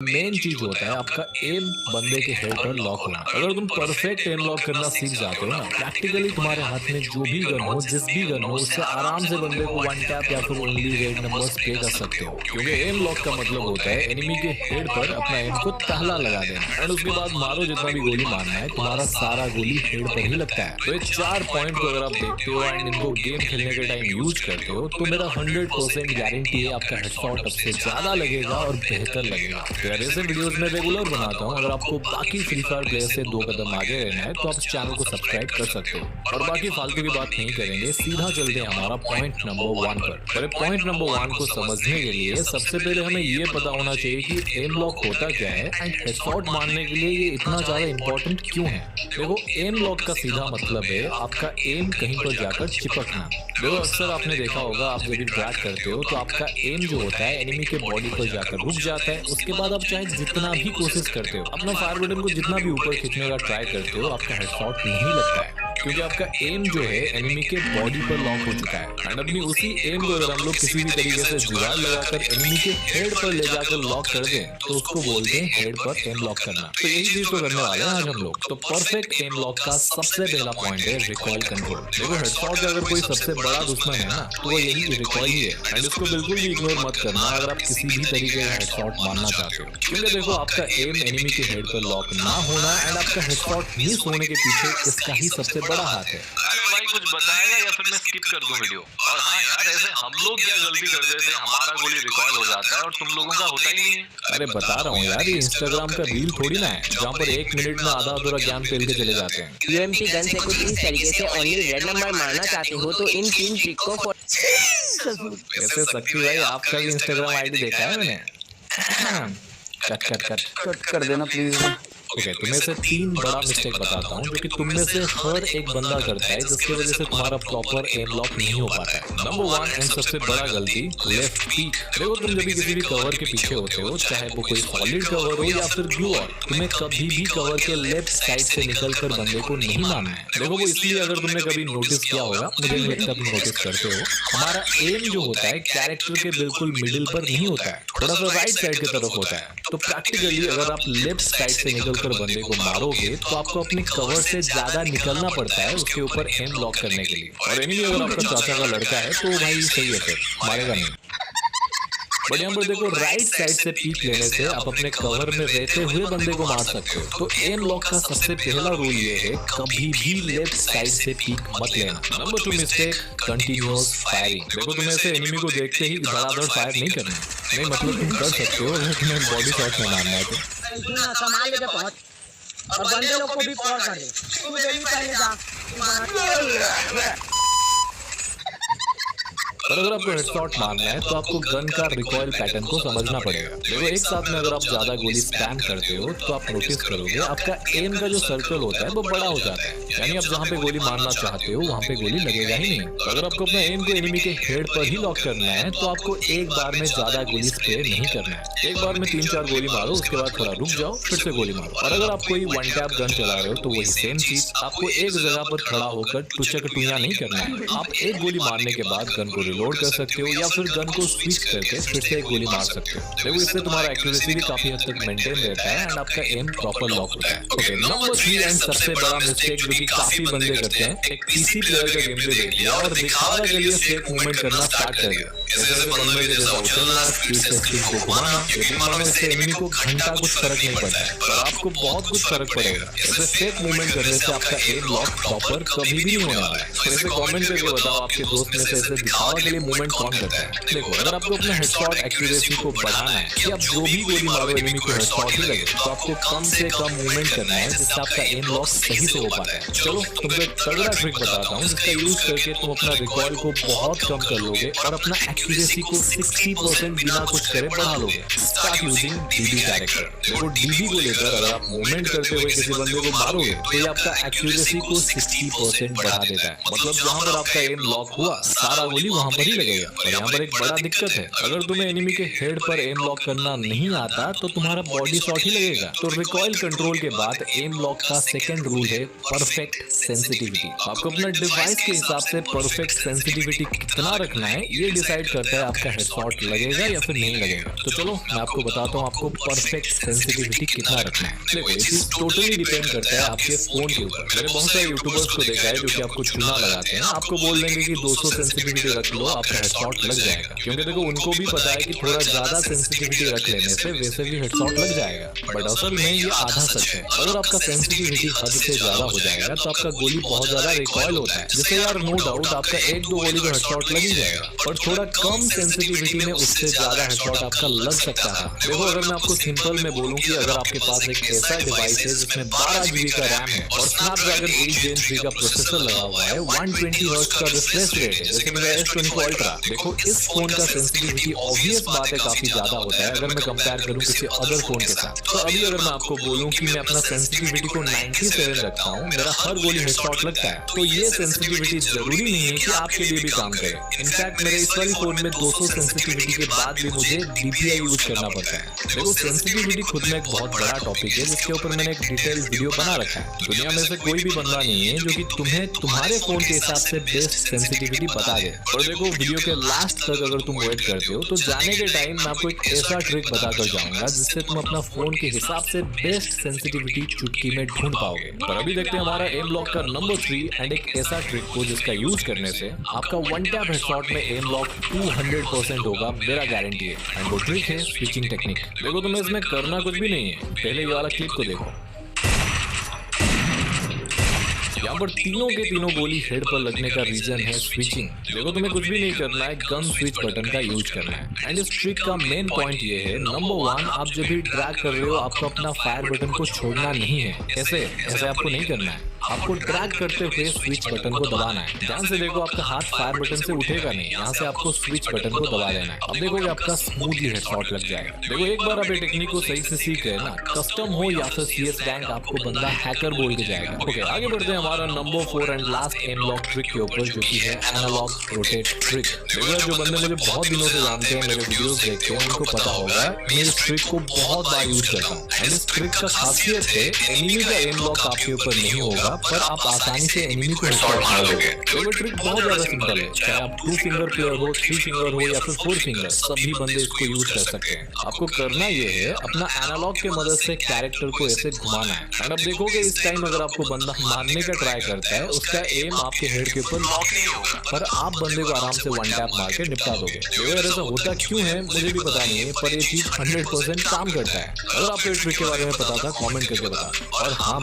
Main चीज होता है आपका एम बंदे के हेड पर लॉक होना। अगर तुम परफेक्ट एम लॉक करना सीख जाते हो ना, प्रैक्टिकली तुम्हारे हाथ में जो भी गन हो, जिस भी गन हो, उससे आराम से बंदे को वन टैप या फिर ओनली रेड नंबर्स प्ले कर सकते हो। क्योंकि एम लॉक का मतलब होता है एनिमी के हेड पर अपना एम को पहला लगा देना एंड उसके बाद मारो जितना भी गोली मारना है, तुम्हारा सारा गोली हेड पर ही लगता है। तो ये 4 पॉइंट को अगर आप देखते हो एंड इनको गेम खेलने के टाइम यूज करते हो तो मेरा 100% गारंटी है आपका हेडशॉट अब से ज्यादा लगेगा और बेहतर लगेगा। तो यार ऐसे वीडियोस में रेगुलर बनाता हूँ। अगर आपको बाकी फ्री फायर प्लेयर से 2 कदम आगे रहना है तो आप इस चैनल को सब्सक्राइब कर सकते हो। और बाकी फालतू की बात नहीं करेंगे, सीधा चलते हैं हमारा पॉइंट नंबर 1 पर। अरे पॉइंट नंबर 1 को समझने के लिए सबसे पहले हमें ये पता होना चाहिए कि एम लॉक होता क्या है एंड हेडशॉट मारने के लिए ये इतना ज्यादा इंपॉर्टेंट क्यों है। देखो, एम लॉक का सीधा मतलब है आपका एम कहीं पर जाकर चिपकना। देखो, अक्सर आपने देखा होगा आप जब भी ट्रैक करते हो तो आपका एम जो होता है एनिमी के बॉडी पर जाकर रुक जाता है। उसके बाद आप चाहे जितना भी कोशिश करते हो, अपना फायर बटन को जितना भी ऊपर खींचने का ट्राई करते हो, आपका हेडशॉट नहीं लगता है क्योंकि आपका एम जो है एनिमी के बॉडी पर लॉक हो चुका है। एंड अपनी उसी एम को अगर हम लोग किसी भी तरीके से जुगाड़ लगाकर एनिमी के हेड पर ले जाकर लॉक कर दें तो उसको बोलते हैं हेड पर एम लॉक करना। तो यही चीज तो करने वाले हैं आज हम लोग। तो परफेक्ट एम लॉक का सबसे पहला पॉइंट है रिकॉइल कंट्रोल। देखो, हेडशॉट का अगर कोई सबसे बड़ा दुश्मन है ना तो वो यही रिकॉइल ही है एंड इसको बिल्कुल भी इग्नोर मत करना अगर आप किसी भी तरीके का हेडशॉट मारना चाहते हो। क्योंकि देखो, आपका एम एनिमी के हेड पर लॉक ना होना एंड आपका हेडशॉट मिस होने के पीछे इसका ही सबसे बड़ा हाथ है। अरे भाई, कुछ बताएगा या फिर मैं स्किप कर दूं वीडियो? और हाँ यार, ऐसे हम लोग क्या गलती कर देते हैं, हमारा गोली रिकॉइल हो जाता है और तुम लोगों का होता ही नहीं है। अरे बता रहा हूँ यार, ये इंस्टाग्राम का रील थोड़ी ना है जहाँ पर 1 मिनट में आधा अधूरा ज्ञान फेल के चले जाते हैं। यूएमपी गन से कुछ इस तरीके से ओनली रेड नंबर मारना चाहते हो तो इन 3 ट्रिक को ऐसे शक्ति भाई, आपका भी इंस्टाग्राम आईडी देखा है मैंने। कट कट कट कट कर देना प्लीज। ओके, तुम्हें से 3 बड़ा मिस्टेक बताता हूँ जो कि तुम में से हर एक बंदा करता है, जिसकी वजह से तुम्हारा प्रॉपर एम लॉक नहीं हो पाता है। नंबर 1 एंड सबसे बड़ा गलती, लेफ्ट पीक। देखो, तुम जब भी किसी भी कवर के पीछे होते हो, चाहे वो कोई सॉलिड कवर हो या फिर ग्लू वॉल, तुम्हें कभी भी कवर के लेफ्ट साइड से निकलकर बंदे को नहीं मारना है। देखो, वो इसलिए, अगर तुमने कभी नोटिस किया होगा, मुझे नहीं लगता तुम नोटिस करते हो, हमारा एम जो होता है कैरेक्टर के बिल्कुल मिडिल पर नहीं होता है, थोड़ा सा राइट साइड की तरफ होता है। तो प्रैक्टिकली अगर आप लेफ्ट साइड से निकलकर बंदे को मारोगे तो आपको अपने कवर से ज्यादा निकलना पड़ता है उसके ऊपर एम लॉक करने के लिए। और एनिमी अगर आपका चाचा का लड़का है तो भाई सही है, फिर मारेगा नहीं। बट यहाँ पर देखो, राइट साइड से पीक लेने से आप अपने कवर में रहते हुए बंदे को मार सकते हो। तो एम लॉक का सबसे पहला रूल ये है, कभी भी लेफ्ट साइड से पीक मत लेना। Number 2 mistake, continuous firing. देखो, तुम्हें ऐसे एनिमी को देखते ही धड़ाधड़ फायर नहीं करना। नहीं, मतलब तुम कर सकते हो अगर तुम्हें बॉडी शॉट में मारना है तो। संभाल लेके पहुंच और बंदे लोग को भी कॉल कर दे। तू जल्दी पहले जा। पर अगर आपको हेडशॉट मारना है तो आपको गन का रिकॉइल पैटर्न को समझना पड़ेगा। देखो, एक साथ में अगर आप ज्यादा गोली स्पैम करते हो तो आप नोटिस करोगे आपका एम का जो सर्कल होता है वो बड़ा हो जाता है, यानी आप जहाँ पे गोली मारना चाहते हो वहाँ पे गोली लगेगा ही नहीं। तो अगर आपको अपना एम को एनिमी के हेड पर ही लॉक करना है तो आपको एक बार में ज्यादा गोली स्प्रे नहीं करना है। एक बार में 3-4 गोली मारो, उसके बाद थोड़ा रुक जाओ, फिर से गोली मारो। और अगर आप कोई वन टैप गन चला रहे हो तो वही सेम चीज, आपको एक जगह पर खड़ा होकर टुचक-टुइयां नहीं करना है। आप एक गोली मारने के बाद गन को लोड कर सकते हो या फिर गन को स्विच करके फिर से एक गोली मार सकते हो। देखो, इससे तुम्हारा एक्यूरेसी भी काफी हद तक मेंटेन रहता है एंड आपका एम प्रॉपर लॉक होता है। ओके, नंबर 3 एंड सबसे बड़ा मिस्टेक जो कि काफी बंदे करते हैं, एक पीसी प्लेयर का गेम प्ले देख लिया और दिखावा के लिए फेक मूवमेंट करना स्टार्ट कर दिया। जैसे बंदे के जैसा उछलना, स्पीड से स्टिक को घुमाना, यकीन मानो इससे एनिमी को घंटा कुछ फर्क नहीं पड़ता है और आपको बहुत कुछ फर्क पड़ेगा। ऐसे फेक मूवमेंट करने से आपका एम लॉक प्रॉपर कभी भी नहीं होने वाला है। तो ऐसे कमेंट करके बताओ आपके दोस्त में से ऐसे दिखावा के लिए मूवमेंट कौन करता है। देखो, अगर आपको अपने हेडशॉट एक्यूरेसी को बढ़ाना है कि आप जो भी गोली मारो एनिमी को हेडशॉट ही लगे, तो आपको कम से कम मूवमेंट करना है जिससे आपका एम लॉक सही से हो पाता है। चलो, तुमको एक तगड़ा ट्रिक बताता हूँ जिसका यूज करके तुम अपना रिकॉइल को बहुत कम कर लोगे और अपना एक्यूरेसी को 60% बिना कुछ करे बढ़ा लोगे। Start using dB character. देखो, डीबी को लेकर अगर आप मूवमेंट करते हुए किसी बंदे को मारोगे तो ये आपका एक्यूरेसी को 60% बढ़ा देता है। मतलब जहाँ पर आपका एम लॉक हुआ, सारा गोली वहाँ पर ही लगेगा। और यहाँ पर एक बड़ा दिक्कत है, अगर तुम्हें एनिमी के हेड पर एम लॉक करना नहीं आता तो तुम्हारा बॉडी शॉट ही लगेगा। तो रिकॉइल कंट्रोल के बाद एम लॉक का सेकंड रूल है परफेक्ट सेंसिटिविटी। आपको अपना डिवाइस के हिसाब से परफेक्ट सेंसिटिविटी कितना रखना है ये डिसाइड डिसाइड करता है आपका हेडशॉट लगेगा या फिर नहीं लगेगा। तो चलो मैं आपको बताता हूँ आपको परफेक्ट सेंसिटिविटी कितना रखना है। देखो ये चीज टोटली डिपेंड करता है आपके फोन के ऊपर। मैंने बहुत सारे यूट्यूबर्स को देखा है जो कि आपको चूना लगाते हैं, आपको बोल देंगे कि 200 सेंसिटिविटी रख लो आपका हेडशॉट लग जाएगा, क्योंकि देखो उनको भी पता है कि थोड़ा ज्यादा सेंसिटिविटी रख लेने से वैसे भी हेडशॉट लग जाएगा। बट असल में ये आधा सच है। अगर आपका सेंसिटिविटी हद से ज्यादा हो जाएगा तो आपका गोली बहुत ज्यादा रिकॉइल होता है, जिससे यार नो डाउट आपका 1-2 गोली तो हेडशॉट लग ही जाएगा। पर थोड़ा कम सेंसिटिविटी में उससे ज्यादा हेडशॉट आपका लग सकता है। देखो अगर मैं आपको सिंपल में बोलूं कि अगर आपके पास एक ऐसा डिवाइस है जिसमें 12 GB का रैम है और स्नैपड्रैगन 8 Gen 3 का प्रोसेसर लगा हुआ है, 120 हर्ट्ज का रिफ्रेश रेट है जैसे मेरा S24 अल्ट्रा, देखो इस फोन का सेंसिटिविटी ऑब्वियस बात है काफी ज्यादा होता है अगर मैं कंपेयर करूं किसी अदर फोन के साथ। तो अभी अगर मैं आपको बोलूं कि मैं अपना सेंसिटिविटी को 97 रखता हूं, मेरा हर गोली हेडशॉट लगता है, तो ये सेंसिटिविटी जरूरी नहीं है कि आपके लिए भी काम करे। इनफैक्ट मेरे इस वाली फोन में 200 सेंसिटिविटी के बाद भी मुझे DPI यूज करना पड़ता है। देखो सेंसिटिविटी खुद में एक बहुत बड़ा टॉपिक है जिसके ऊपर मैंने एक डिटेल वीडियो बना रखा है। दुनिया में से कोई भी बंदा नहीं है जो कि तुम्हें तुम्हारे फोन के हिसाब से बेस्ट सेंसिटिविटी बता दे। और देखो वीडियो के लास्ट तक अगर तुम वेट करते हो तो जाने के टाइम मैं आपको एक ऐसा ट्रिक बताकर जाऊंगा जिससे तुम अपना फोन के हिसाब से बेस्ट सेंसिटिविटी चुटकी में ढूंढ पाओगे। पर अभी देखते हैं हमारा एम लॉक का नंबर 3 एंड एक ऐसा ट्रिक को जिसका यूज करने से आपका वन टैप हेडशॉट में एम लॉक 200% होगा, मेरा गारंटी है। एंड वो ट्रिक है स्विचिंग टेक्निक। देखो तुम्हें इसमें करना कुछ भी नहीं है, पहले ये वाला क्लिप को देखो। यहाँ पर तीनों के तीनों गोली हेड पर लगने का रीजन है स्विचिंग। देखो तुम्हें कुछ भी नहीं करना है, गन स्विच बटन का यूज करना है। एंड इस ट्रिक का मेन पॉइंट ये है, नंबर 1 आप जब भी ड्रैग कर रहे हो आपको अपना फायर बटन को छोड़ना नहीं है। ऐसे आपको नहीं करना है, आपको ड्रैग करते हुए स्विच बटन को दबाना है। ध्यान से देखो आपका हाथ फायर बटन से उठेगा नहीं, यहाँ से आपको स्विच बटन को दबा देना है। अब देखोगे आपका स्मूथली हेडशॉट लग जाएगा। देखो एक बार आप ये टेक्निक को सही से सीख गए ना, कस्टम हो या फिर CS रैंक आपको बंदा हैकर बोल के जाएगा। ओके आगे बढ़ते हैं हमारा नंबर 4 एंड लास्ट एम लॉक ट्रिक के ऊपर, जो कि है एनालॉग रोटेट ट्रिक। देखो जो बंदे मुझे बहुत दिनों से जानते हैं, मेरे वीडियोस देखते हैं, उनको पता होगा मैं इस ट्रिक को बहुत बार यूज करता हूँ। एंड इस ट्रिक का खासियत है एनिमी का एम लॉक आपके ऊपर नहीं होगा पर आप आसानी से एनिमी को हेडशॉट मार दोगे। तो ये ट्रिक बहुत ज्यादा सिंपल है, चाहे आप 2 फिंगर प्लेयर हो, 3 फिंगर हो या फिर 4 फिंगर, सभी बंदे इसको यूज कर सकते हैं। आपको करना ये है अपना एनालॉग के मदद से कैरेक्टर को ऐसे घुमाना है। एंड अब देखोगे इस टाइम अगर आपको बंदा मारने का ट्राई करता है, उसका एम आपके हेड के ऊपर लॉक नहीं होगा, पर आप बंदे को आराम से वन टैप मार के निपटा दोगे। देखो ऐसा होता क्यों है मुझे भी पता नहीं है, पर ये चीज 100% काम करता है। अगर आपको इस ट्रिक के बारे में पता था कमेंट करके बताओ। और हाँ